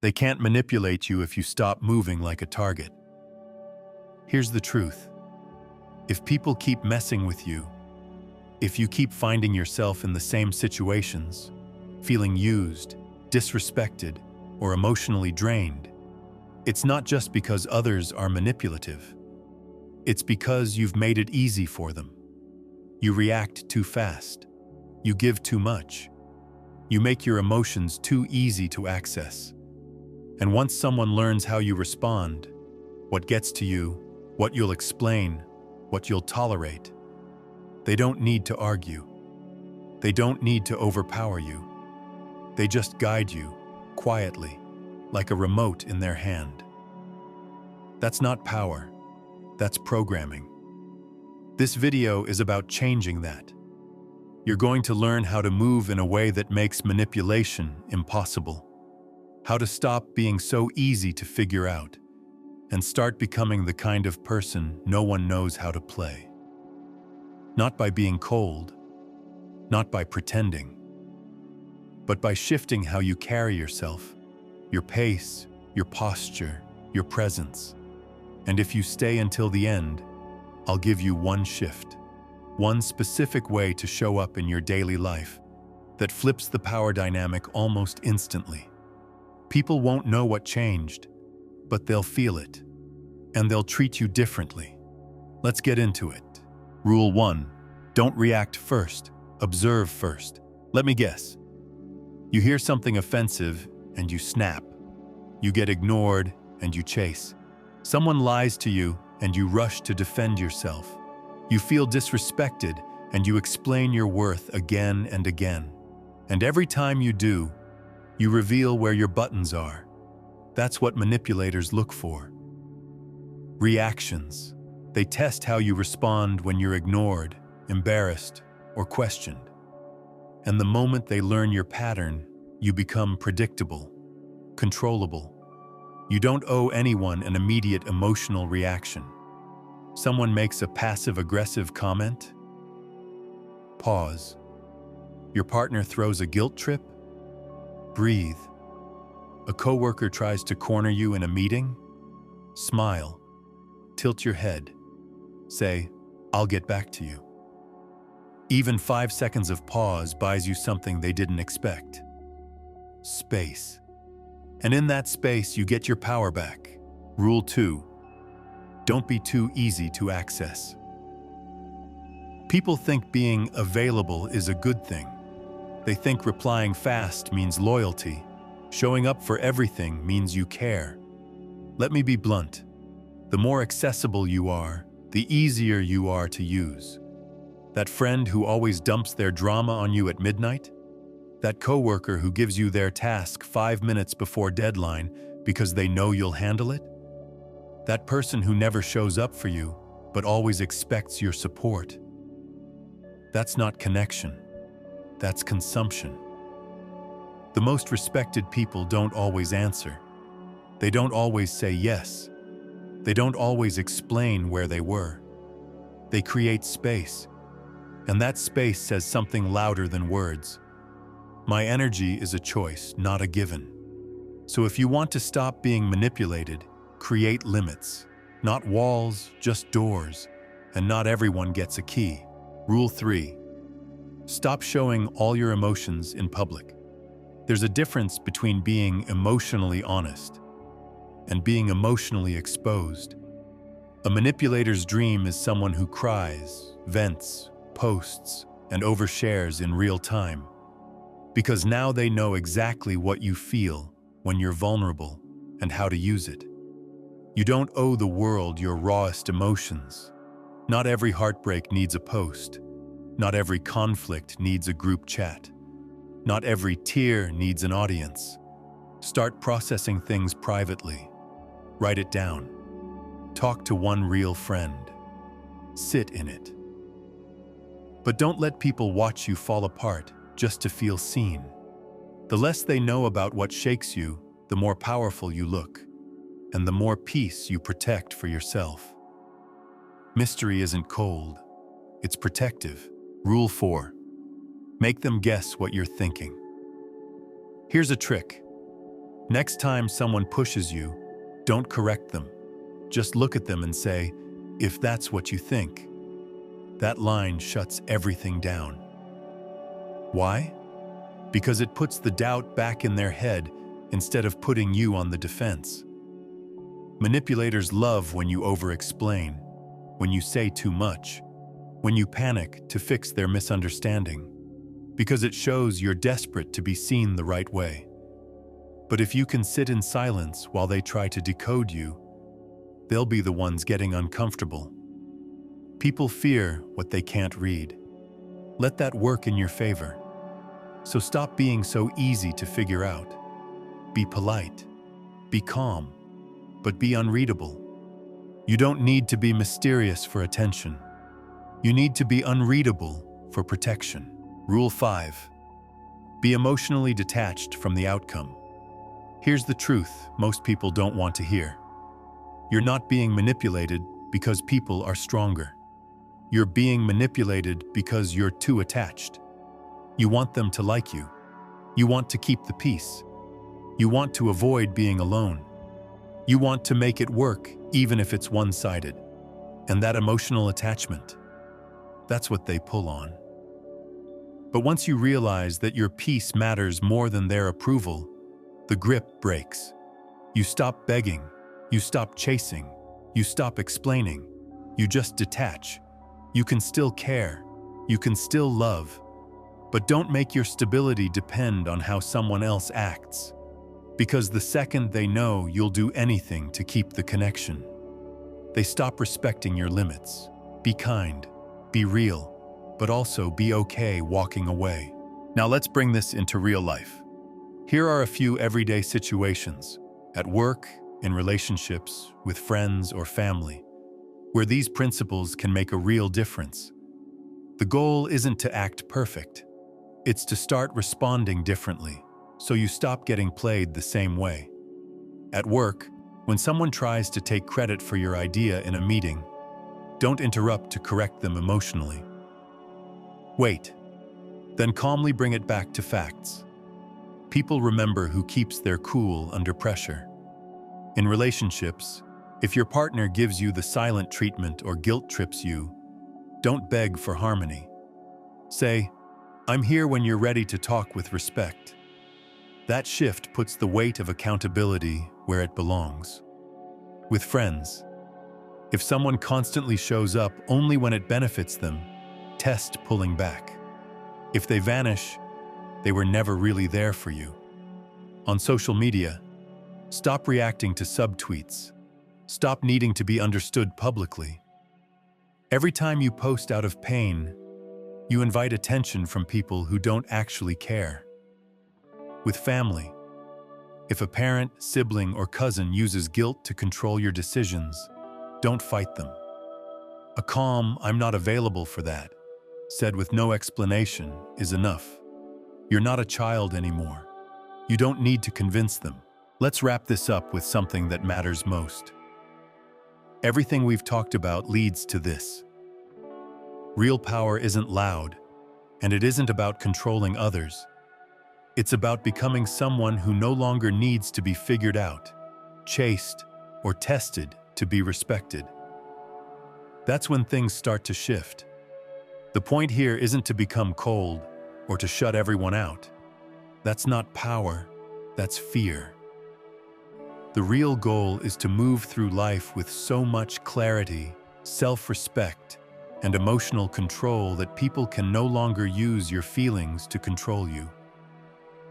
They can't manipulate you if you stop moving like a target. Here's the truth. If people keep messing with you, if you keep finding yourself in the same situations, feeling used, disrespected, or emotionally drained, it's not just because others are manipulative. It's because you've made it easy for them. You react too fast. You give too much. You make your emotions too easy to access. And once someone learns how you respond, what gets to you, what you'll explain, what you'll tolerate, they don't need to argue. They don't need to overpower you. They just guide you, quietly, like a remote in their hand. That's not power. That's programming. This video is about changing that. You're going to learn how to move in a way that makes manipulation impossible. How to stop being so easy to figure out and start becoming the kind of person no one knows how to play. Not by being cold, not by pretending, but by shifting how you carry yourself, your pace, your posture, your presence. And if you stay until the end, I'll give you one shift, one specific way to show up in your daily life that flips the power dynamic almost instantly. People won't know what changed, but they'll feel it, and they'll treat you differently. Let's get into it. Rule 1. Don't react first, observe first. Let me guess. You hear something offensive and you snap. You get ignored and you chase. Someone lies to you and you rush to defend yourself. You feel disrespected and you explain your worth again and again. And every time you do, you reveal where your buttons are. That's what manipulators look for. Reactions. They test how you respond when you're ignored, embarrassed, or questioned. And the moment they learn your pattern, you become predictable, controllable. You don't owe anyone an immediate emotional reaction. Someone makes a passive-aggressive comment? Pause. Your partner throws a guilt trip? Breathe. A coworker tries to corner you in a meeting? Smile. Tilt your head. Say, "I'll get back to you." Even 5 seconds of pause buys you something they didn't expect. Space. And in that space, you get your power back. Rule 2. Don't be too easy to access. People think being available is a good thing. They think replying fast means loyalty. Showing up for everything means you care. Let me be blunt. The more accessible you are, the easier you are to use. That friend who always dumps their drama on you at midnight? That coworker who gives you their task 5 minutes before deadline because they know you'll handle it? That person who never shows up for you, but always expects your support? That's not connection. That's consumption. The most respected people don't always answer. They don't always say yes. They don't always explain where they were. They create space, and that space says something louder than words. My energy is a choice, not a given. So if you want to stop being manipulated, create limits. Not walls, just doors. And not everyone gets a key. Rule 3. Stop showing all your emotions in public. There's a difference between being emotionally honest and being emotionally exposed. A manipulator's dream is someone who cries, vents, posts, and overshares in real time. Because now they know exactly what you feel when you're vulnerable and how to use it. You don't owe the world your rawest emotions. Not every heartbreak needs a post. Not every conflict needs a group chat. Not every tear needs an audience. Start processing things privately. Write it down. Talk to one real friend. Sit in it. But don't let people watch you fall apart just to feel seen. The less they know about what shakes you, the more powerful you look, and the more peace you protect for yourself. Mystery isn't cold, it's protective. Rule 4. Make them guess what you're thinking. Here's a trick. Next time someone pushes you, don't correct them. Just look at them and say, "If that's what you think." That line shuts everything down. Why? Because it puts the doubt back in their head instead of putting you on the defense. Manipulators love when you over-explain, when you say too much, when you panic to fix their misunderstanding, because it shows you're desperate to be seen the right way. But if you can sit in silence while they try to decode you, they'll be the ones getting uncomfortable. People fear what they can't read. Let that work in your favor. So stop being so easy to figure out. Be polite, be calm, but be unreadable. You don't need to be mysterious for attention. You need to be unreadable for protection. Rule 5. Be emotionally detached from the outcome. Here's the truth most people don't want to hear. You're not being manipulated because people are stronger. You're being manipulated because you're too attached. You want them to like you. You want to keep the peace. You want to avoid being alone. You want to make it work even if it's one-sided. And that emotional attachment, that's what they pull on. But once you realize that your peace matters more than their approval, the grip breaks. You stop begging. You stop chasing. You stop explaining. You just detach. You can still care. You can still love. But don't make your stability depend on how someone else acts. Because the second they know you'll do anything to keep the connection, they stop respecting your limits. Be kind. Be real. But also be okay walking away. Now let's bring this into real life. Here are a few everyday situations, at work, in relationships, with friends or family, where these principles can make a real difference. The goal isn't to act perfect. It's to start responding differently, so you stop getting played the same way. At work, when someone tries to take credit for your idea in a meeting, don't interrupt to correct them emotionally. Wait, then calmly bring it back to facts. People remember who keeps their cool under pressure. In relationships, if your partner gives you the silent treatment or guilt trips you, don't beg for harmony. Say, "I'm here when you're ready to talk with respect." That shift puts the weight of accountability where it belongs. With friends, if someone constantly shows up only when it benefits them, test pulling back. If they vanish, they were never really there for you. On social media, stop reacting to subtweets. Stop needing to be understood publicly. Every time you post out of pain, you invite attention from people who don't actually care. With family, if a parent, sibling, or cousin uses guilt to control your decisions, don't fight them. A calm, "I'm not available for that," said with no explanation, is enough. You're not a child anymore. You don't need to convince them. Let's wrap this up with something that matters most. Everything we've talked about leads to this. Real power isn't loud, and it isn't about controlling others. It's about becoming someone who no longer needs to be figured out, chased, or tested to be respected. That's when things start to shift. The point here isn't to become cold or to shut everyone out. That's not power, that's fear. The real goal is to move through life with so much clarity, self-respect, and emotional control that people can no longer use your feelings to control you.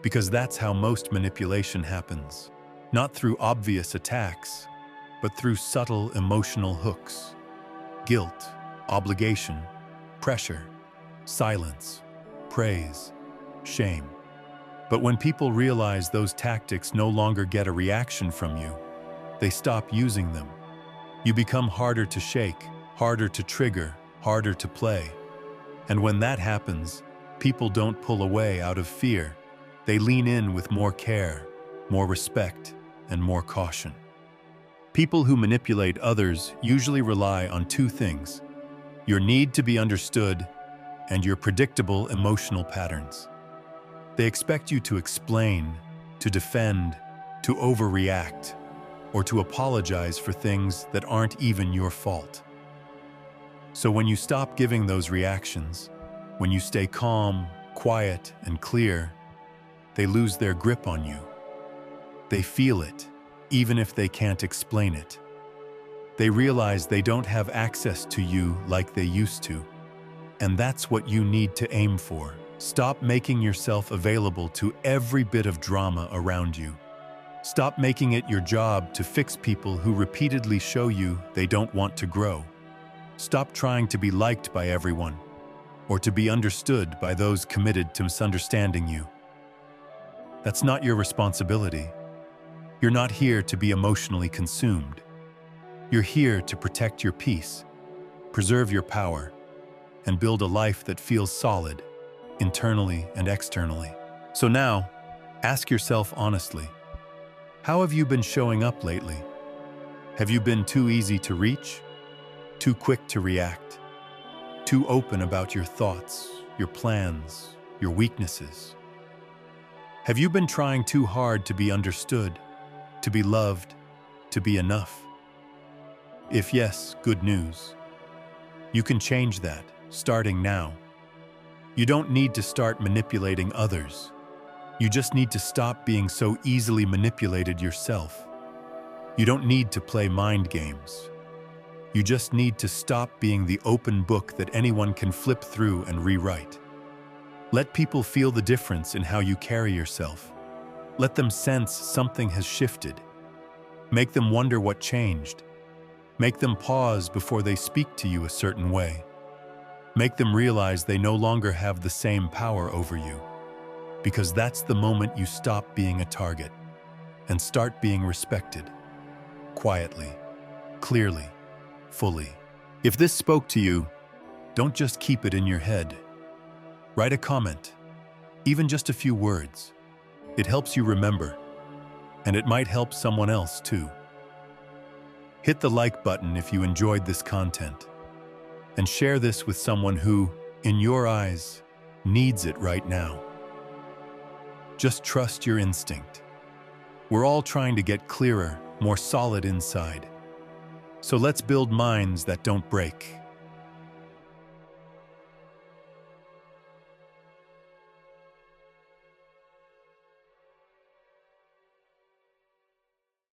Because that's how most manipulation happens. Not through obvious attacks, but through subtle emotional hooks. Guilt, obligation, pressure, silence, praise, shame. But when people realize those tactics no longer get a reaction from you, they stop using them. You become harder to shake, harder to trigger, harder to play. And when that happens, people don't pull away out of fear. They lean in with more care, more respect, and more caution. People who manipulate others usually rely on two things: your need to be understood and your predictable emotional patterns. They expect you to explain, to defend, to overreact, or to apologize for things that aren't even your fault. So when you stop giving those reactions, when you stay calm, quiet, and clear, they lose their grip on you. They feel it, even if they can't explain it. They realize they don't have access to you like they used to. And that's what you need to aim for. Stop making yourself available to every bit of drama around you. Stop making it your job to fix people who repeatedly show you they don't want to grow. Stop trying to be liked by everyone, or to be understood by those committed to misunderstanding you. That's not your responsibility. You're not here to be emotionally consumed. You're here to protect your peace, preserve your power, and build a life that feels solid, internally and externally. So now, ask yourself honestly, how have you been showing up lately? Have you been too easy to reach? Too quick to react? Too open about your thoughts, your plans, your weaknesses? Have you been trying too hard to be understood, to be loved, to be enough? If yes, good news. You can change that, starting now. You don't need to start manipulating others. You just need to stop being so easily manipulated yourself. You don't need to play mind games. You just need to stop being the open book that anyone can flip through and rewrite. Let people feel the difference in how you carry yourself. Let them sense something has shifted. Make them wonder what changed. Make them pause before they speak to you a certain way. Make them realize they no longer have the same power over you. Because that's the moment you stop being a target and start being respected. Quietly, clearly, fully. If this spoke to you, don't just keep it in your head. Write a comment, even just a few words. It helps you remember, and it might help someone else too. Hit the like button if you enjoyed this content, and share this with someone who, in your eyes, needs it right now. Just trust your instinct. We're all trying to get clearer, more solid inside. So let's build minds that don't break.